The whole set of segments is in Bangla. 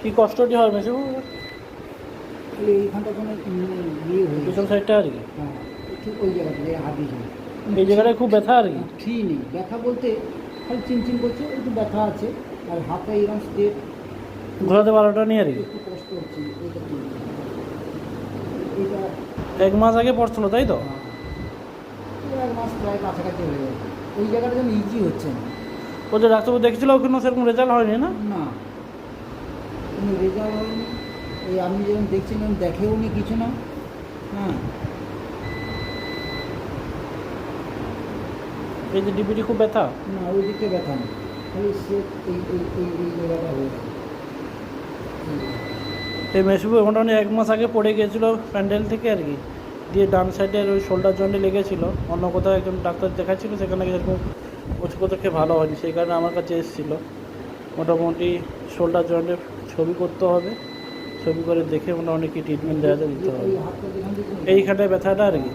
কি কষ্টটি হয় মেসু? এইখানটা কোনো ইয়ে হয়ে পিছন সাইডটা আর কি, হ্যাঁ, ঠিক ওই জায়গাটা যে হাত দিয়ে এই জায়গাটায় খুব ব্যথা আর কি। ফ্রি নেই, ব্যথা বলতে খালি চিনচিন করছে, একটু ব্যথা আছে। আর হাতে এরকম স্টেপ ঘোরাতে পারাটা নিয়ে আর কি। একটু কষ্ট হচ্ছে। এটা কি এটা 1 মাস আগে পড়ছিল তাই তো? এটা 1 মাস প্রায় কাছাকাছি হয়ে যাবে। ওই জায়গাটা যেন ইজি হচ্ছে না। ও যে ডাক্তারবাবু দেখছিল ওখানে সেরকম রেজাল্ট হয়নি না? না, কোনো রেজাল্ট হয়নি। এই আপনি যেরকম দেখছিলেন দেখেও নি কিছু না। হ্যাঁ, এই যে ডিপিটি খুব ব্যথা। না ওই দিকে ব্যথা নেই, খালি সে এই এই এই এই জায়গাটা হয়ে গেছে। এই মেসুবু মোটামুটি 1 মাস আগে পড়ে গিয়েছিল প্যান্ডেল থেকে আর কি, দিয়ে ডান সাইডের ওই শোল্ডার জয়েন্টে লেগেছিল। অন্য কোথাও একজন ডাক্তার দেখাচ্ছিল, সেখানে এরকম ওষুধ কোথাও খেয়ে ভালো হয়নি, সেই কারণে আমার কাছে এসেছিলো। মোটামুটি শোল্ডার জয়েন্টে ছবি করতে হবে, ছবি করে দেখে মোটামুটি কী ট্রিটমেন্ট দেওয়া যায় দিতে হবে। এই হাতটা যেখান থেকে এইখানটায় ব্যথাটা আর কি,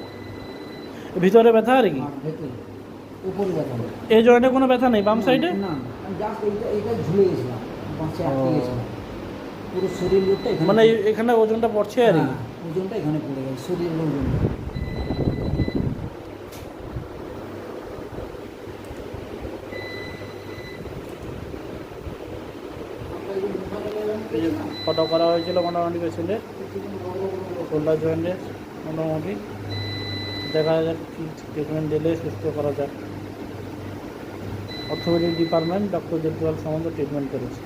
ভিতরে ব্যথা আর কি। ভেতরে উপরে ব্যথা নেই। এই জয়েন্টে কোনো ব্যথা নেই বাম সাইডে? না, আমি জাস্ট এইটা ঝুলে গেছিলাম, বাঁচে আটকে গেছিলাম। পুরো শরীর লোকটা এখানে, মানে এখানে ওজনটা পড়ছে আর কি। হ্যাঁ, ওজনটা এখানে পড়ে গেছে, শরীরের ওজনটা। এই যে ফটো করা হয়েছিল মোটামুটি পেশেন্টের শোল্ডার জয়েন্টে, মোটামুটি দেখা যাক কী ট্রিটমেন্ট দিলে সুস্থ করা যায়। অর্থোপেডিক ডিপার্টমেন্ট ডক্টর দেবপাল সামন্ত ট্রিটমেন্ট করেছে।